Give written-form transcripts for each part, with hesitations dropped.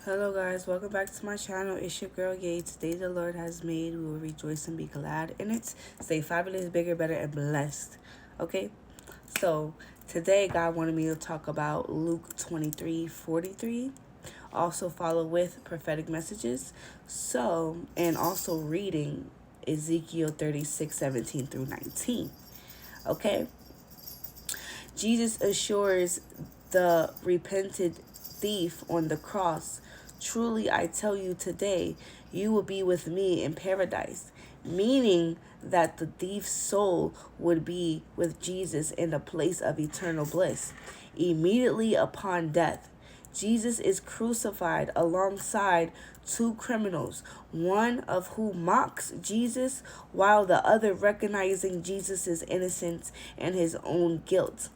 Hello guys, welcome back to my channel. It's your girl Yè. Today the Lord has made. We will rejoice and be glad in it. Stay fabulous, bigger, better, and blessed. Okay? So today God wanted me to talk about Luke 23:43. Also follow with prophetic messages. And also reading Ezekiel 36:17 through 19. Okay? Jesus assures the repentant thief on the cross, "Truly I tell you today, you will be with me in paradise," meaning that the thief's soul would be with Jesus in a place of eternal bliss. Immediately upon death, Jesus is crucified alongside two criminals, one of whom mocks Jesus, while the other recognizing Jesus' innocence and his own guilt.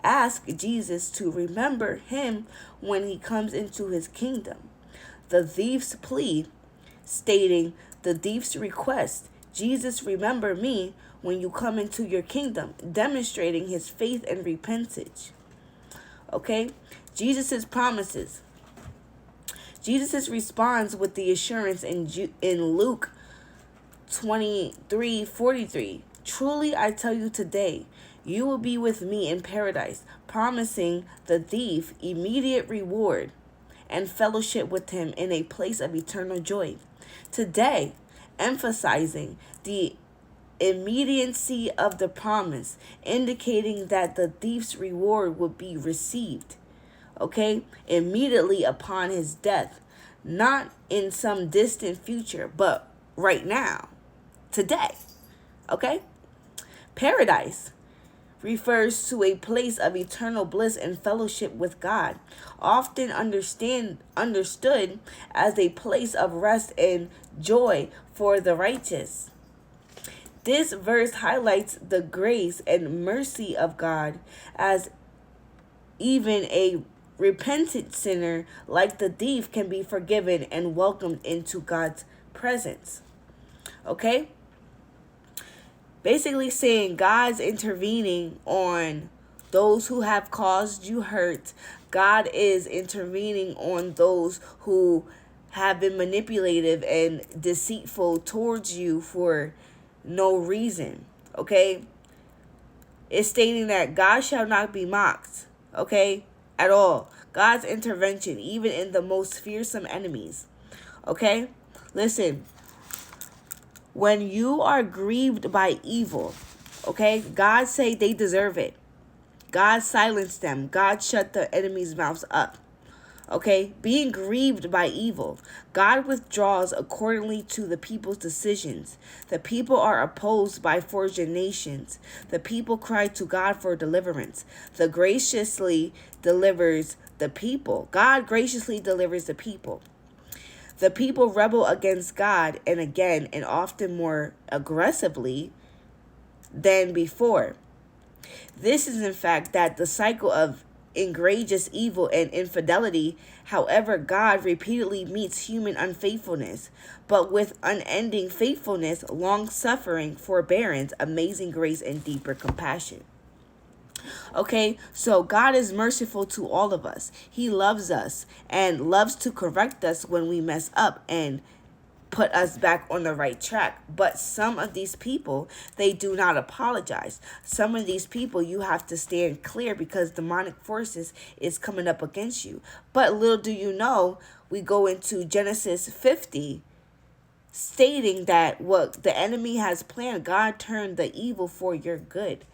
Ask Jesus to remember him when he comes into his kingdom. The thief's plea, stating the thief's request, "Jesus, remember me when you come into your kingdom," demonstrating his faith and repentance. Okay? Jesus' promises. Jesus responds with the assurance in Luke 23:43. "Truly I tell you today, you will be with me in paradise," promising the thief immediate reward and fellowship with him in a place of eternal joy. Today, emphasizing the immediacy of the promise, indicating that the thief's reward would be received, okay, immediately upon his death, not in some distant future, but right now, today, okay? Paradise refers to a place of eternal bliss and fellowship with God, often understood as a place of rest and joy for the righteous. This verse highlights the grace and mercy of God, as even a repentant sinner like the thief can be forgiven and welcomed into God's presence. Okay? Basically saying God's intervening on those who have caused you hurt. God is intervening on those who have been manipulative and deceitful towards you for no reason. Okay? It's stating that God shall not be mocked. Okay? At all. God's intervention, even in the most fearsome enemies. Okay? Listen. When you are grieved by evil, okay, God say they deserve it. God silenced them. God shut the enemy's mouths up. Okay, being grieved by evil, God withdraws accordingly to the people's decisions. The people are opposed by foreign nations. The people cry to God for deliverance. The graciously delivers the people. God graciously delivers the people. The people rebel against God, and again, and often more aggressively than before. This is in fact that the cycle of egregious evil and infidelity. However, God repeatedly meets human unfaithfulness, but with unending faithfulness, long-suffering, forbearance, amazing grace, and deeper compassion. Okay, so God is merciful to all of us. He loves us and loves to correct us when we mess up and put us back on the right track. But some of these people, they do not apologize. Some of these people, you have to stand clear because demonic forces is coming up against you. But little do you know, we go into Genesis 50, stating that what the enemy has planned, God turned the evil for your good.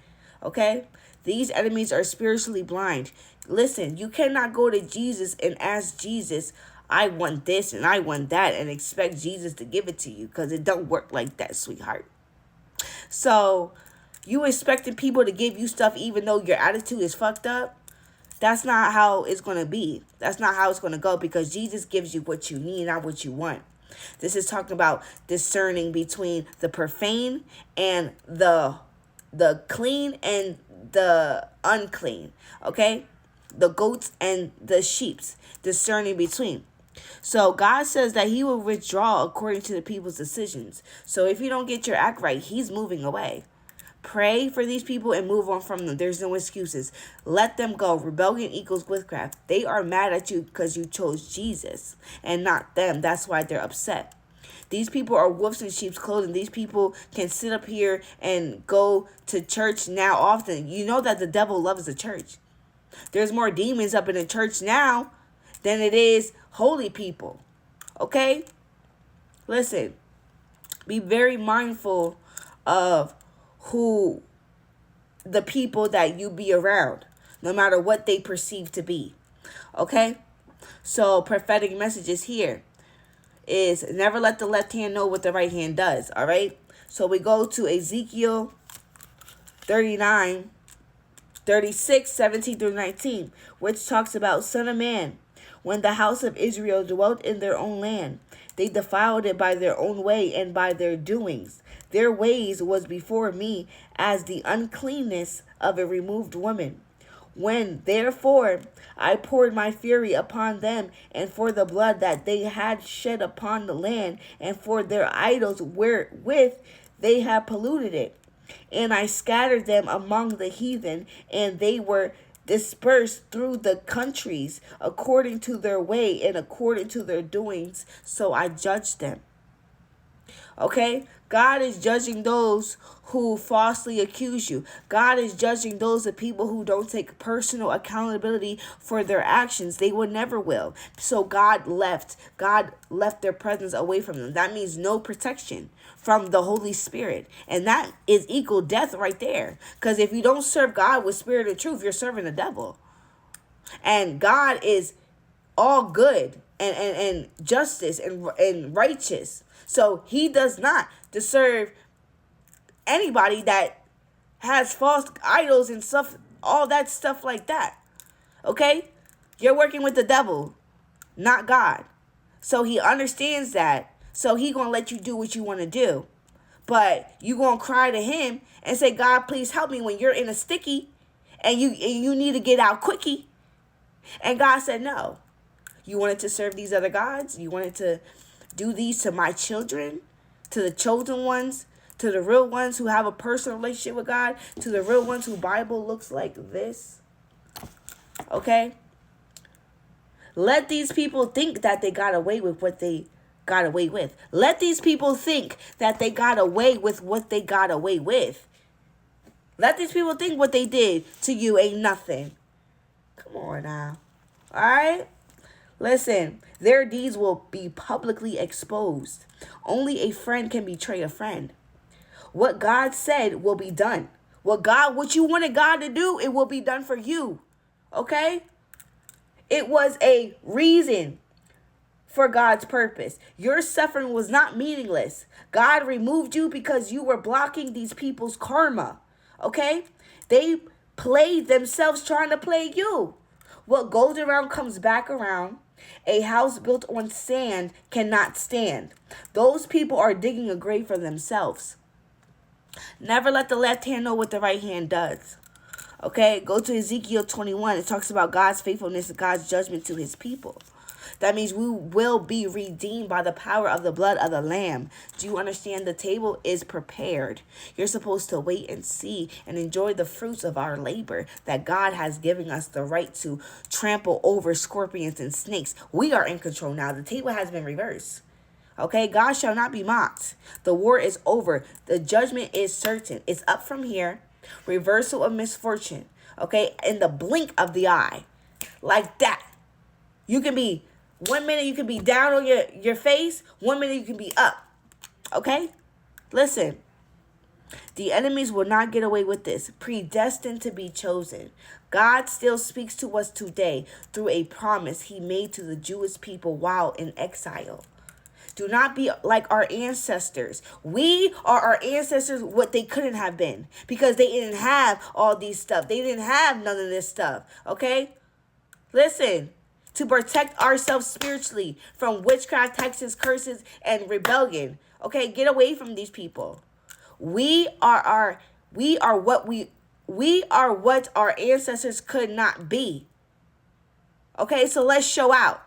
Okay? These enemies are spiritually blind. Listen, you cannot go to Jesus and ask Jesus, "I want this and I want that," and expect Jesus to give it to you, because it don't work like that, sweetheart. So, you expecting people to give you stuff even though your attitude is fucked up? That's not how it's going to be. That's not how it's going to go, because Jesus gives you what you need, not what you want. This is talking about discerning between the profane and the clean and the unclean, okay? The goats and the sheeps, discerning between. So God says that he will withdraw according to the people's decisions. So if you don't get your act right, he's moving away. Pray for these people and move on from them. There's no excuses. Let them go. Rebellion equals witchcraft. They are mad at you because you chose Jesus and not them. That's why they're upset. These people are wolves in sheep's clothing. These people can sit up here and go to church now often. You know that the devil loves the church. There's more demons up in the church now than it is holy people. Okay? Listen. Be very mindful of who the people that you be around, no matter what they perceive to be. Okay? So prophetic messages here is never let the left hand know what the right hand does. All right? So we go to Ezekiel 39, 36, 17 through 19, which talks about, Son of man, when the house of Israel dwelt in their own land, they defiled it by their own way and by their doings. Their ways was before me as the uncleanness of a removed woman. When, therefore, I poured my fury upon them, and for the blood that they had shed upon the land, and for their idols wherewith they had polluted it. And I scattered them among the heathen, and they were dispersed through the countries according to their way and according to their doings. So I judged them. Okay? God is judging those who falsely accuse you. God is judging those of people who don't take personal accountability for their actions. They will never will. So God left their presence away from them. That means no protection from the Holy Spirit. And that is equal death right there. Because if you don't serve God with spirit and truth, you're serving the devil. And God is all good and justice and righteous. So he does not deserve anybody that has false idols and stuff, all that stuff like that. Okay? You're working with the devil, not God. So he understands that. So he going to let you do what you want to do. But you going to cry to him and say, God, please help me, when you're in a sticky and you need to get out quickie. And God said, no. You wanted to serve these other gods? You wanted to do these to my children, to the chosen ones, to the real ones who have a personal relationship with God, to the real ones whose Bible looks like this? Okay? Let these people think that they got away with what they got away with. Let these people think that they got away with what they got away with. Let these people think what they did to you ain't nothing. Come on now. All right? Listen, their deeds will be publicly exposed. Only a friend can betray a friend. What God said will be done. What you wanted God to do, it will be done for you. Okay? It was a reason for God's purpose. Your suffering was not meaningless. God removed you because you were blocking these people's karma. Okay? They played themselves trying to play you. What goes around comes back around. A house built on sand cannot stand. Those people are digging a grave for themselves. Never let the left hand know what the right hand does. Okay, go to Ezekiel 21. It talks about God's faithfulness and God's judgment to his people. That means we will be redeemed by the power of the blood of the Lamb. Do you understand? The table is prepared. You're supposed to wait and see and enjoy the fruits of our labor, that God has given us the right to trample over scorpions and snakes. We are in control now. The table has been reversed. Okay, God shall not be mocked. The war is over. The judgment is certain. It's up from here. Reversal of misfortune. Okay, in the blink of the eye. Like that. You can be, 1 minute you can be down on your face. 1 minute you can be up. Okay? Listen. The enemies will not get away with this. Predestined to be chosen. God still speaks to us today through a promise he made to the Jewish people while in exile. Do not be like our ancestors. We are our ancestors what they couldn't have been, because they didn't have all these stuff. They didn't have none of this stuff. Okay? Listen. To protect ourselves spiritually from witchcraft, hexes, curses, and rebellion. Okay? Get away from these people. We are what our ancestors could not be. Okay? So let's show out.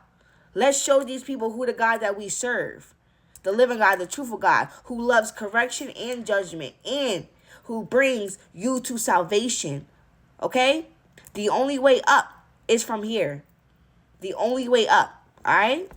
Let's show these people who the God that we serve. The living God, the truthful God, who loves correction and judgment, and who brings you to salvation. Okay? The only way up is from here. The only way up. All right?